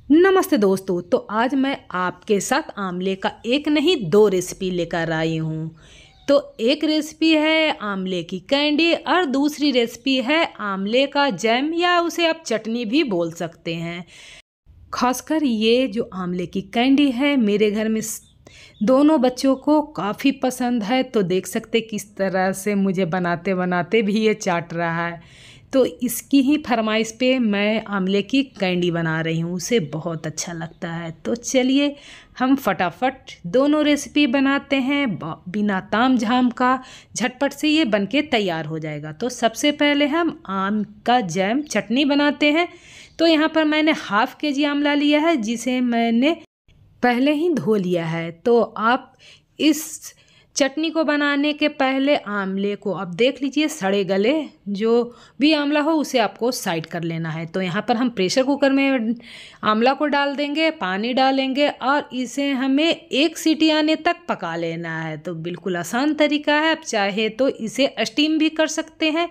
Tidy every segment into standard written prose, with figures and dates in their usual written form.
नमस्ते दोस्तों। तो आज मैं आपके साथ आंवले का एक नहीं दो रेसिपी लेकर आई हूँ। तो एक रेसिपी है आंवले की कैंडी और दूसरी रेसिपी है आंवले का जैम या उसे आप चटनी भी बोल सकते हैं। खासकर ये जो आंवले की कैंडी है मेरे घर में दोनों बच्चों को काफ़ी पसंद है। तो देख सकते किस तरह से मुझे बनाते बनाते भी ये चाट रहा है। तो इसकी ही फरमाइश पे मैं आंवले की कैंडी बना रही हूँ, उसे बहुत अच्छा लगता है। तो चलिए हम फटाफट दोनों रेसिपी बनाते हैं बिना ताम झाम का। झटपट से ये बनके तैयार हो जाएगा। तो सबसे पहले हम आम का जैम चटनी बनाते हैं। तो यहाँ पर मैंने हाफ केजी आंवला लिया है जिसे मैंने पहले ही धो लिया है। तो आप इस चटनी को बनाने के पहले आंवले को आप देख लीजिए, सड़े गले जो भी आंवला हो उसे आपको साइड कर लेना है। तो यहाँ पर हम प्रेशर कुकर में आंवला को डाल देंगे, पानी डालेंगे और इसे हमें एक सीटी आने तक पका लेना है। तो बिल्कुल आसान तरीका है, आप चाहे तो इसे स्टीम भी कर सकते हैं।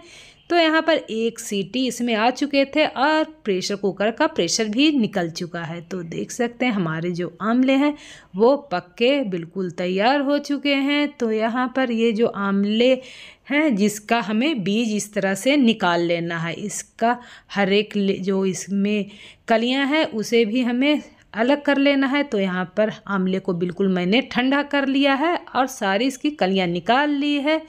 तो यहाँ पर एक सीटी इसमें आ चुके थे और प्रेशर कुकर का प्रेशर भी निकल चुका है। तो देख सकते हैं हमारे जो आंवले हैं वो पक के बिल्कुल तैयार हो चुके हैं। तो यहाँ पर ये जो आंवले हैं जिसका हमें बीज इस तरह से निकाल लेना है, इसका हर एक जो इसमें कलियाँ हैं उसे भी हमें अलग कर लेना है। तो यहाँ पर आंवले को बिल्कुल मैंने ठंडा कर लिया है और सारी इसकी कलियाँ निकाल ली है।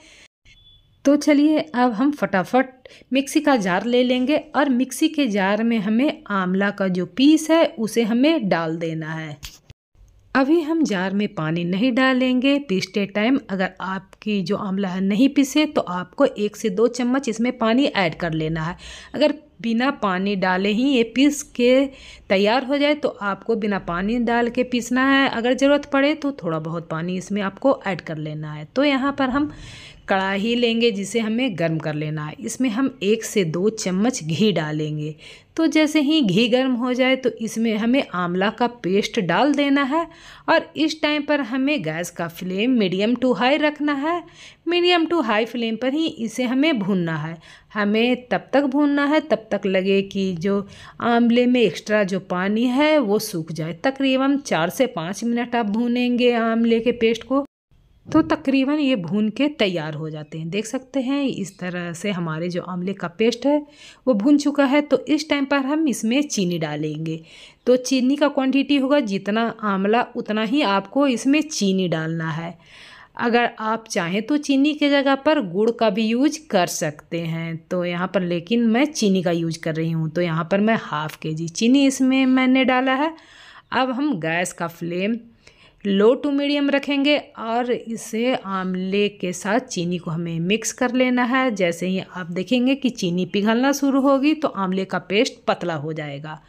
तो चलिए अब हम फटाफट मिक्सी का जार ले लेंगे और मिक्सी के जार में हमें आंवला का जो पीस है उसे हमें डाल देना है। अभी हम जार में पानी नहीं डालेंगे पीसते टाइम। अगर आपकी जो आंवला है नहीं पीसे तो आपको 1 से 2 चम्मच इसमें पानी ऐड कर लेना है। अगर बिना पानी डाले ही ये पीस के तैयार हो जाए तो आपको बिना पानी डाल के पीसना है। अगर ज़रूरत पड़े तो थोड़ा बहुत पानी इसमें आपको ऐड कर लेना है। तो यहाँ पर हम कढ़ाई लेंगे जिसे हमें गर्म कर लेना है। इसमें हम 1 से 2 चम्मच घी डालेंगे। तो जैसे ही घी गर्म हो जाए तो इसमें हमें आंवला का पेस्ट डाल देना है और इस टाइम पर हमें गैस का फ्लेम मीडियम टू हाई रखना है। मीडियम टू हाई फ्लेम पर ही इसे हमें भूनना है। हमें तब तक भूनना है तब तक लगे कि जो आंवले में एक्स्ट्रा जो पानी है वो सूख जाए। तकरीबन 4 से 5 मिनट आप भूनेंगे आंवले के पेस्ट को तो तकरीबन ये भून के तैयार हो जाते हैं। देख सकते हैं इस तरह से हमारे जो आंवले का पेस्ट है वो भून चुका है। तो इस टाइम पर हम इसमें चीनी डालेंगे। तो चीनी का क्वांटिटी होगा जितना आंवला उतना ही आपको इसमें चीनी डालना है। अगर आप चाहें तो चीनी के जगह पर गुड़ का भी यूज कर सकते हैं। तो यहाँ पर लेकिन मैं चीनी का यूज कर रही हूँ। तो यहाँ पर मैं हाफ केजी चीनी इसमें मैंने डाला है। अब हम गैस का फ्लेम लो टू मीडियम रखेंगे और इसे आंवले के साथ चीनी को हमें मिक्स कर लेना है। जैसे ही आप देखेंगे कि चीनी पिघलना शुरू होगी तो आंवले का पेस्ट पतला हो जाएगा।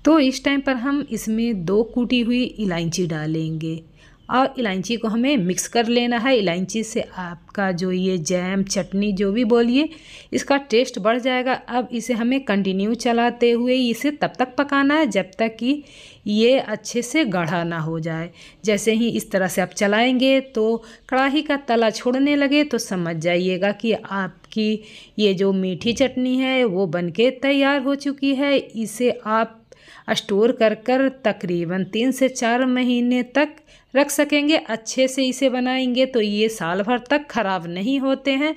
तो इस टाइम पर हम इसमें 2 कूटी हुई इलायची डालेंगे और इलायची को हमें मिक्स कर लेना है। इलायची से आपका जो ये जैम चटनी जो भी बोलिए इसका टेस्ट बढ़ जाएगा। अब इसे हमें कंटिन्यू चलाते हुए इसे तब तक पकाना है जब तक कि ये अच्छे से गाढ़ा ना हो जाए। जैसे ही इस तरह से आप चलाएंगे तो कढ़ाई का तला छोड़ने लगे तो समझ जाइएगा कि आपकी ये जो मीठी चटनी है वो बनके तैयार हो चुकी है। इसे आप स्टोर कर तकरीबन 3 से 4 महीने तक रख सकेंगे। अच्छे से इसे बनाएंगे तो ये साल भर तक ख़राब नहीं होते हैं।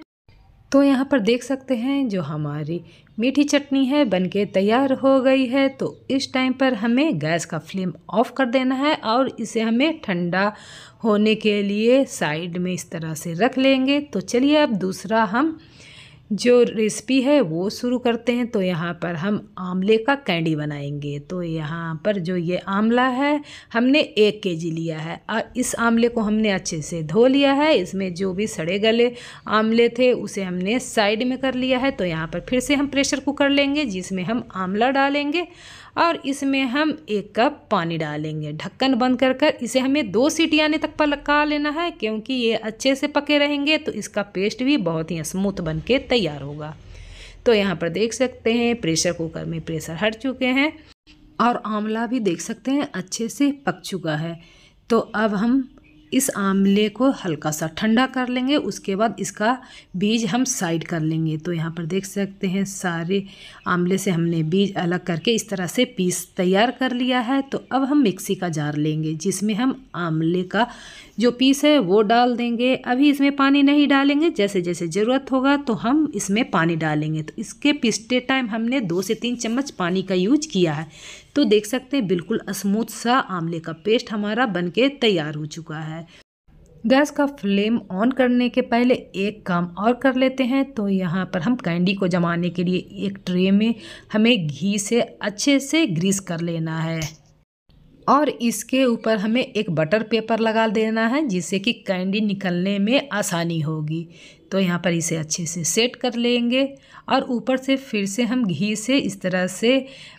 तो यहाँ पर देख सकते हैं जो हमारी मीठी चटनी है बनके तैयार हो गई है। तो इस टाइम पर हमें गैस का फ्लेम ऑफ कर देना है और इसे हमें ठंडा होने के लिए साइड में इस तरह से रख लेंगे। तो चलिए अब दूसरा हम जो रेसिपी है वो शुरू करते हैं। तो यहाँ पर हम आंवले का कैंडी बनाएंगे। तो यहाँ पर जो ये आंवला है हमने 1 केजी लिया है और इस आंवले को हमने अच्छे से धो लिया है। इसमें जो भी सड़े गले आंवले थे उसे हमने साइड में कर लिया है। तो यहाँ पर फिर से हम प्रेशर कुकर लेंगे जिसमें हम आंवला डालेंगे और इसमें हम 1 कप पानी डालेंगे। ढक्कन बंद कर इसे हमें 2 सीटी आने तक पका लेना है क्योंकि ये अच्छे से पके रहेंगे तो इसका पेस्ट भी बहुत ही स्मूथ बन के तैयार होगा। तो यहाँ पर देख सकते हैं प्रेशर कुकर में प्रेशर हट चुके हैं और आंवला भी देख सकते हैं अच्छे से पक चुका है। तो अब हम इस आमले को हल्का सा ठंडा कर लेंगे। उसके बाद इसका बीज हम साइड कर लेंगे। तो यहाँ पर देख सकते हैं सारे आमले से हमने बीज अलग करके इस तरह से पीस तैयार कर लिया है। तो अब हम मिक्सी का जार लेंगे जिसमें हम आमले का जो पीस है वो डाल देंगे। अभी इसमें पानी नहीं डालेंगे, जैसे जैसे ज़रूरत होगा तो हम इसमें पानी डालेंगे। तो इसके पीसते टाइम हमने 2 से 3 चम्मच पानी का यूज किया है। तो देख सकते हैं बिल्कुल स्मूथ सा आमले का पेस्ट हमारा बनके तैयार हो चुका है। गैस का फ्लेम ऑन करने के पहले एक काम और कर लेते हैं। तो यहाँ पर हम कैंडी को जमाने के लिए एक ट्रे में हमें घी से अच्छे से ग्रीस कर लेना है और इसके ऊपर हमें एक बटर पेपर लगा देना है जिससे कि कैंडी निकलने में आसानी होगी। तो यहाँ पर इसे अच्छे से सेट कर लेंगे और ऊपर से फिर से हम घी से इस तरह से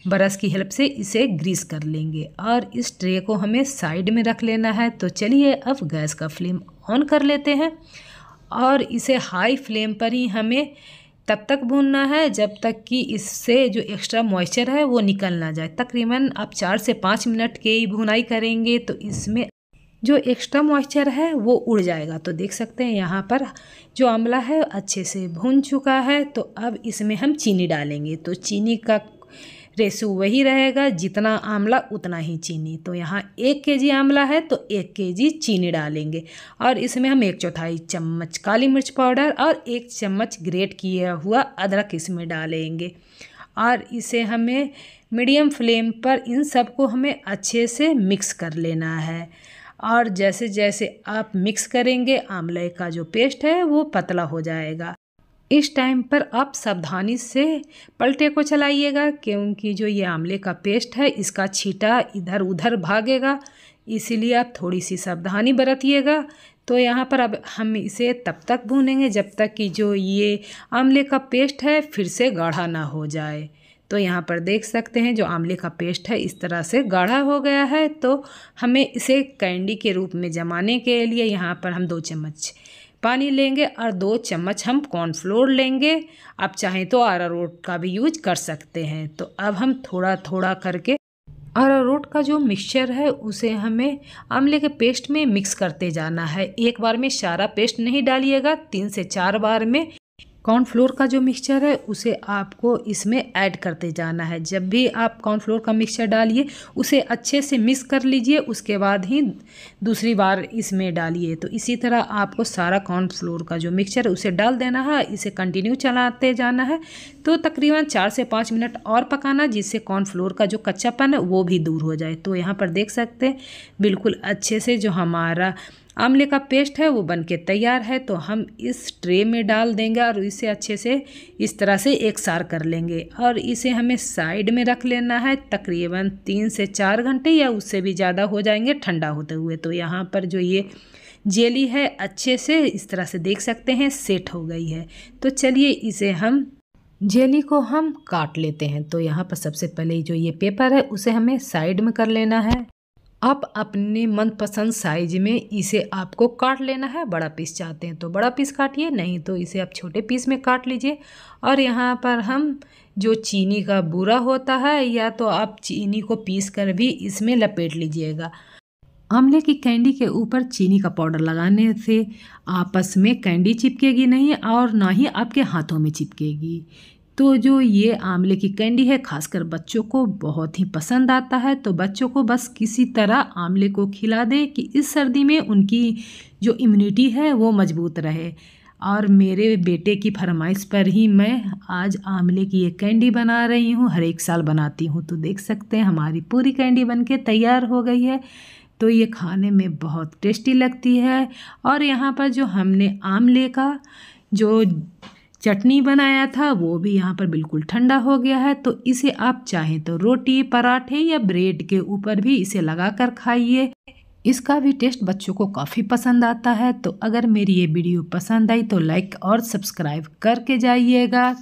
ब्रश की हेल्प से इसे ग्रीस कर लेंगे और इस ट्रे को हमें साइड में रख लेना है। तो चलिए अब गैस का फ्लेम ऑन कर लेते हैं और इसे हाई फ्लेम पर ही हमें तब तक भूनना है जब तक कि इससे जो एक्स्ट्रा मॉइस्चर है वो निकल ना जाए। तकरीबन आप 4 से 5 मिनट की भुनाई करेंगे तो इसमें जो एक्स्ट्रा मॉइस्चर है वो उड़ जाएगा। तो देख सकते हैं यहाँ पर जो आंवला है अच्छे से भून चुका है। तो अब इसमें हम चीनी डालेंगे। तो चीनी का रेशो वही रहेगा, जितना आंवला उतना ही चीनी। तो यहाँ 1 केजी आंवला है तो 1 केजी चीनी डालेंगे और इसमें हम 1/4 चम्मच काली मिर्च पाउडर और 1 चम्मच ग्रेट किया हुआ अदरक इसमें डालेंगे और इसे हमें मीडियम फ्लेम पर इन सबको हमें अच्छे से मिक्स कर लेना है। और जैसे जैसे आप मिक्स करेंगे आंवले का जो पेस्ट है वो पतला हो जाएगा। इस टाइम पर आप सावधानी से पलटे को चलाइएगा क्योंकि जो ये आंवले का पेस्ट है इसका छींटा इधर उधर भागेगा, इसीलिए आप थोड़ी सी सावधानी बरतिएगा। तो यहाँ पर अब हम इसे तब तक भूनेंगे जब तक कि जो ये आंवले का पेस्ट है फिर से गाढ़ा ना हो जाए। तो यहाँ पर देख सकते हैं जो आंवले का पेस्ट है इस तरह से गाढ़ा हो गया है। तो हमें इसे कैंडी के रूप में जमाने के लिए यहाँ पर हम 2 चम्मच पानी लेंगे और 2 चम्मच हम कॉर्नफ्लोर लेंगे। आप चाहें तो अरारोट का भी यूज कर सकते हैं। तो अब हम थोड़ा थोड़ा करके अरारोट का जो मिक्सचर है उसे हमें आंवले के पेस्ट में मिक्स करते जाना है। एक बार में सारा पेस्ट नहीं डालिएगा, 3 से 4 बार में कॉर्नफ्लोर का जो मिक्सचर है उसे आपको इसमें ऐड करते जाना है। जब भी आप कॉर्नफ्लोर का मिक्सचर डालिए उसे अच्छे से मिक्स कर लीजिए, उसके बाद ही दूसरी बार इसमें डालिए। तो इसी तरह आपको सारा कॉर्नफ्लोर का जो मिक्सचर है उसे डाल देना है, इसे कंटिन्यू चलाते जाना है। तो तकरीबन 4 से 5 मिनट और पकाना जिससे कॉर्नफ्लोर का जो कच्चापन है वो भी दूर हो जाए। तो यहाँ पर देख सकते हैं बिल्कुल अच्छे से जो हमारा आंवले का पेस्ट है वो बनके तैयार है। तो हम इस ट्रे में डाल देंगे और इसे अच्छे से इस तरह से एकसार कर लेंगे और इसे हमें साइड में रख लेना है। तकरीबन 3 से 4 घंटे या उससे भी ज़्यादा हो जाएंगे ठंडा होते हुए। तो यहाँ पर जो ये जेली है अच्छे से इस तरह से देख सकते हैं सेट हो गई है। तो चलिए इसे हम जेली को हम काट लेते हैं। तो यहाँ पर सबसे पहले जो ये पेपर है उसे हमें साइड में कर लेना है। आप अपने मनपसंद साइज में इसे आपको काट लेना है। बड़ा पीस चाहते हैं तो बड़ा पीस काटिए, नहीं तो इसे आप छोटे पीस में काट लीजिए। और यहाँ पर हम जो चीनी का बूरा होता है या तो आप चीनी को पीस कर भी इसमें लपेट लीजिएगा। आंवले की कैंडी के ऊपर चीनी का पाउडर लगाने से आपस में कैंडी चिपकेगी नहीं और ना ही आपके हाथों में चिपकेगी। तो जो ये आंवले की कैंडी है खासकर बच्चों को बहुत ही पसंद आता है। तो बच्चों को बस किसी तरह आंवले को खिला दें कि इस सर्दी में उनकी जो इम्यूनिटी है वो मजबूत रहे। और मेरे बेटे की फरमाइश पर ही मैं आज आंवले की ये कैंडी बना रही हूँ, हर एक साल बनाती हूँ। तो देख सकते हैं हमारी पूरी कैंडी बनके तैयार हो गई है। तो ये खाने में बहुत टेस्टी लगती है। और यहाँ पर जो हमने आंवले का जो चटनी बनाया था वो भी यहाँ पर बिल्कुल ठंडा हो गया है। तो इसे आप चाहें तो रोटी, पराठे या ब्रेड के ऊपर भी इसे लगा कर खाइए। इसका भी टेस्ट बच्चों को काफ़ी पसंद आता है। तो अगर मेरी ये वीडियो पसंद आई तो लाइक और सब्सक्राइब करके जाइएगा।